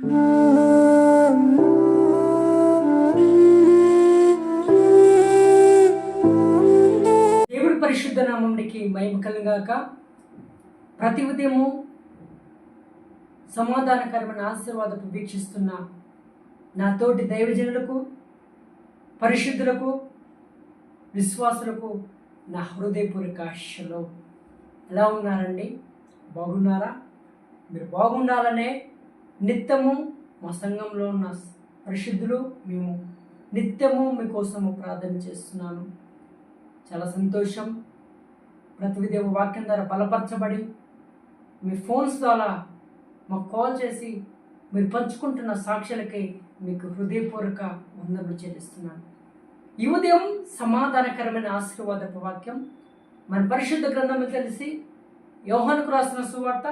దేవుడి పరిశుద్ధ నామమునికి మహిమ కలుగాక. ప్రతి ఉదయము సమాధానకరమైన ఆశీర్వాదపు వీక్షిస్తున్న నా తోటి దైవజనులకు, పరిశుద్ధులకు, విశ్వాసులకు నా హృదయపూర్వక ఆశలో ఎలా ఉన్నారండి? బాగున్నారా? మీరు బాగుండాలనే నిత్యము మా సంఘంలో ఉన్న పరిశుద్ధులు మేము నిత్యము మీకోసము ప్రార్థన చేస్తున్నాను. చాలా సంతోషం. ప్రతి ఉదయం వాక్యం ద్వారా బలపరచబడి మీ ఫోన్స్ ద్వారా మాకు కాల్ చేసి మీరు పంచుకుంటున్న సాక్ష్యాలకి మీకు హృదయపూర్వక వందనలు చెల్లిస్తున్నాను. ఈ ఉదయం సమాధానకరమైన ఆశీర్వాదపు వాక్యం మన పరిశుద్ధ గ్రంథము తెలిసి యోహానుకు రాసిన సువార్త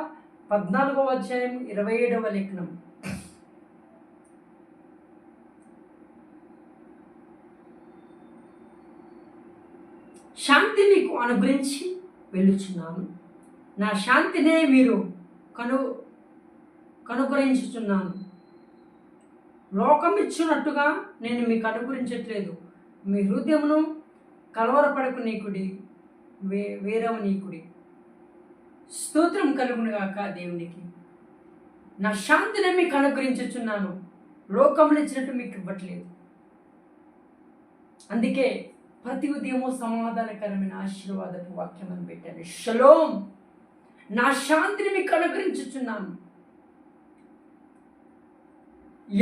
14వ అధ్యాయం 27వ లేఖనం. శాంతి మీకు అనుగ్రహించి వెళ్ళుచున్నాను, నా శాంతినే మీరు కనుగరించుచున్నాను. లోకం ఇచ్చినట్టుగా నేను మీకు అనుగ్రహించట్లేదు. మీ హృదయమును కలవరపడకు నీకుడి, వేరవు నీకుడి. స్తోత్రం కలుగునుగాక దేవునికి. నా శాంతిని మీకు అనుగ్రహించుచున్నాను, లోకములు ఇచ్చినట్టు మీకు ఇవ్వట్లేదు. అందుకే ప్రతి ఉదయము సమాధానకరమైన ఆశీర్వాదపు వాక్యం అని పెట్టాను. షలోం, నా శాంతిని మీకు అనుగ్రహించుచున్నాను.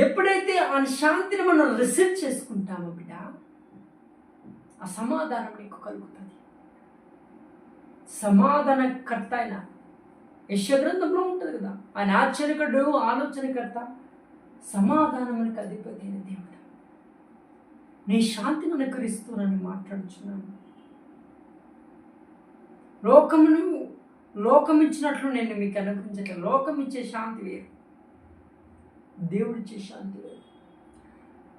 ఎప్పుడైతే ఆ శాంతిని మనం రిసీవ్ చేసుకుంటామో బిడ్డ, ఆ సమాధానం నీకు కలుగుతుంది. సమాధానకర్త అయిన యెషయా గ్రంథంలో ఉంటుంది కదా, ఆయన ఆశ్చర్యకరుడు, ఆలోచనకర్త, సమాధానమునికి అధిపతి అయిన దేవుడు. నీ శాంతిని అనుకరిస్తున్నానని మాట్లాడుచున్నాను. లోకం ఇచ్చినట్లు నేను మీకు అనుగ్రహించట్లేదు. లోకం ఇచ్చే శాంతి వేరు, దేవుడిచ్చే శాంతి వేరు.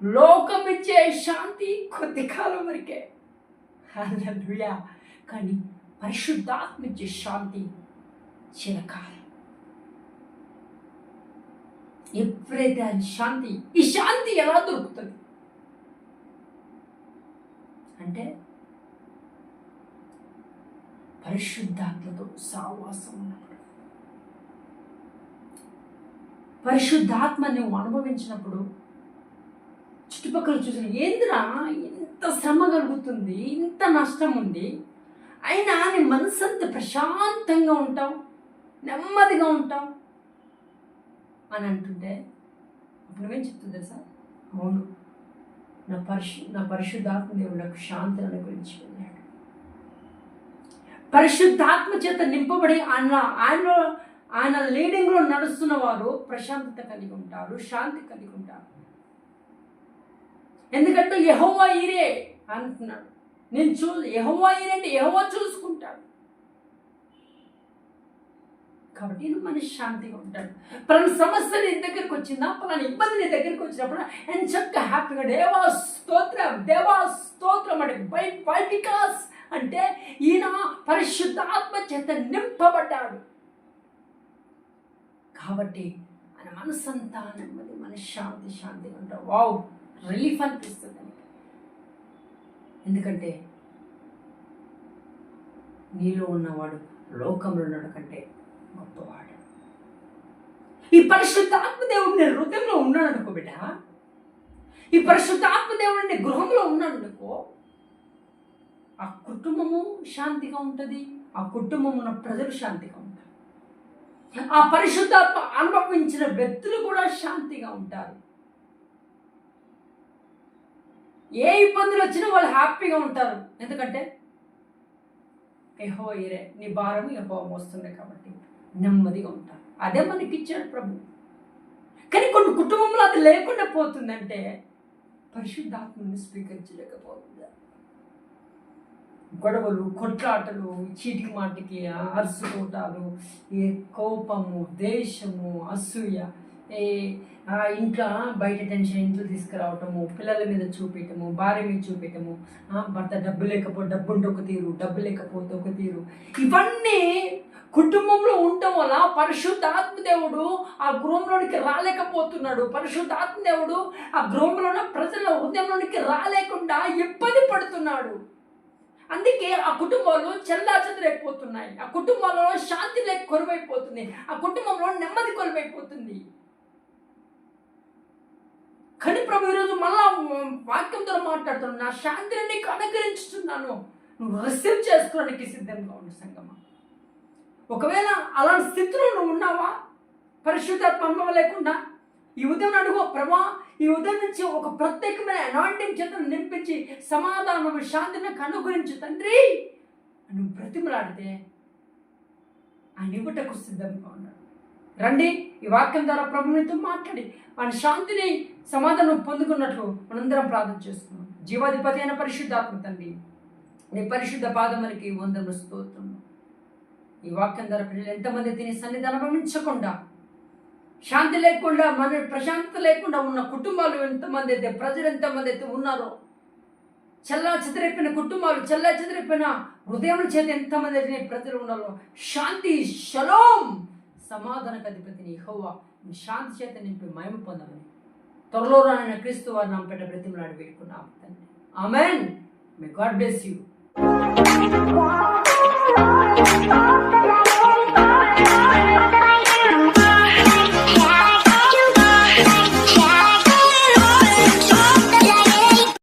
లోకం ఇచ్చే శాంతి కొద్ది కాలం వరకే, హల్లెలూయా. కానీ పరిశుద్ధాత్మ ఇచ్చే శాంతి చిరకాలం. ఎప్పుడైతే ఆ శాంతి, ఈ శాంతి ఎలా దొరుకుతుంది అంటే పరిశుద్ధాత్మతో సహవాసం ఉన్నప్పుడు, పరిశుద్ధాత్మ నువ్వు అనుభవించినప్పుడు చుట్టుపక్కల చూసిన ఏందిరా ఇంత శ్రమ కలుగుతుంది, ఇంత నష్టం ఉంది, అయినా నీ మనసు అంత ప్రశాంతంగా ఉంటావు, నెమ్మదిగా ఉంటావు అని అంటుంటే అప్పుడు నువ్వేం చెప్తుంది తెలుసా? అవును, నా పరిశుద్ధాత్మ దేవుడు నాకు శాంతిని అనుగ్రహించి వెళ్ళాడు. పరిశుద్ధాత్మ చేత నింపబడి ఆయన లీడింగ్లో నడుస్తున్న వారు ప్రశాంతత కలిగి ఉంటారు, శాంతి కలిగి ఉంటారు. ఎందుకంటే యెహోవా ఈరే అంటున్నాడు. యెహోవా ఈరే అంటే యెహోవా చూసుకుంటాడు. కాబట్టి నువ్వు మనశ్శాంతిగా ఉంటాడు. పలానా సమస్య నీ దగ్గరికి వచ్చిందా, పలానా ఇబ్బంది నీ దగ్గరికి వచ్చినప్పుడు ఆయన చక్కగా హ్యాపీగా దేవా స్తోత్రం అంటే బై బికాస్ అంటే ఈయన పరిశుద్ధాత్మ చేత నింపబడ్డాడు కాబట్టి ఆయన మనసంతా నెమ్మది, శాంతిగా ఉంటాడు. వావ్, రిలీఫ్ అనిపిస్తుంది. ఎందుకంటే నీలో ఉన్నవాడు లోకంలో ఉన్నాడు కంటే గొప్పవాడు. ఈ పరిశుద్ధాత్మ దేవుడు నీ హృదయంలో ఉన్నాడు అనుకో బిడ్డ, ఈ పరిశుద్ధాత్మ దేవుడు నీ గృహంలో ఉన్నాడు అనుకో, ఆ కుటుంబము శాంతిగా ఉంటుంది, ఆ కుటుంబం ఉన్న ప్రజలు శాంతిగా ఉంటారు, ఆ పరిశుద్ధాత్మ అనుభవించిన వ్యక్తులు కూడా శాంతిగా ఉంటారు. ఏ ఇబ్బందులు వచ్చినా వాళ్ళు హ్యాపీగా ఉంటారు. ఎందుకంటే యెహోవా ఈరే, నీ భారము యెహోవా మోస్తుంది కాబట్టి నెమ్మదిగా ఉంటారు. అదే మనకి ఇచ్చాడు ప్రభు. కానీ కొన్ని కుటుంబంలో అది లేకుండా పోతుందంటే పరిశుద్ధాత్మని స్వీకరించలేకపోతుంది. గొడవలు, కొట్లాటలు, చీటికి మాటికి అరుసుకోటాలు, ఏ కోపము, దేశము, అసూయ, ఇంట్లో బయట టెన్షన్ ఇంట్లో తీసుకురావటము, పిల్లల మీద చూపించటము, భార్య మీద చూపించటము, భర్త డబ్బు లేకపోతే డబ్బు ఉంటే ఒక తీరు, డబ్బు లేకపోతే ఒక తీరు, ఇవన్నీ కుటుంబంలో ఉండటం వల్ల పరిశుద్ధాత్మ దేవుడు ఆ గృహంలోనికి రాలేకపోతున్నాడు. పరిశుద్ధాత్మ దేవుడు ఆ గృహంలో ఉన్న ప్రజల హృదయంలోనికి రాలేకుండా ఇబ్బంది పడుతున్నాడు. అందుకే ఆ కుటుంబాలు చెల్లాచెదరైపోతున్నాయి. ఆ కుటుంబాలలో శాంతి లేక కొరవైపోతుంది. ఆ కుటుంబంలో నెమ్మది కొరవైపోతుంది. కానీ ప్రభు ఈరోజు మళ్ళా వాక్యంతో మాట్లాడుతున్నాను. నా శాంతిని నీకు అనుగ్రహించుతున్నాను, నువ్వు రిసీవ్ చేసుకోవడానికి సిద్ధంగా ఉండు సంగమా. ఒకవేళ అలాంటి స్థితిలో నువ్వు ఉన్నావా, పరిశుద్ధాత్మ అనుభవం లేకుండా, ఈ ఉదయం అడుగు, ప్రభా ఈ ఉదయం నుంచి ఒక ప్రత్యేకమైన అనాయింటింగ్ చేతను నింపించి సమాధానం శాంతిని అనుగ్రహించు తండ్రి నువ్వు బ్రతిమలాడితే ఆయన ఇవ్వటకు సిద్ధంగా ఉన్నాడు. రండి, ఈ వాక్యం ద్వారా ప్రభునితో మాట్లాడి ఆయన శాంతిని సమాధానం పొందుకున్నట్లు మనందరం ప్రార్థన చేస్తున్నాం. జీవాధిపతి అయిన పరిశుద్ధాత్మ తండ్రి, నీ పరిశుద్ధ పాదములకి వందనములు స్తోత్రం. ఈ వాక్యం ద్వారా పిల్లలు ఎంతమంది తిని సన్నిధానం అనుభవించకుండా, శాంతి లేకుండా, మన ప్రశాంతత లేకుండా ఉన్న కుటుంబాలు ఎంతమంది అయితే, ప్రజలు ఎంతమంది అయితే ఉన్నారో, చల్లా చెదిరిపోయిన కుటుంబాలు, చల్లా చెదిరిపోయిన హృదయముల చేత ఎంతమంది అయితే ప్రజలు ఉన్నారో, శాంతి షలోం సమాధానకు అధిపతిని యెహోవా నీ శాంతి చేత నింపి మహిమ పొందమని త్వరలో రానైన క్రీస్తు వారి నామం పేట బ్రతిమలాడి వేడుకున్నాం తండ్రి. Amen. May God bless you.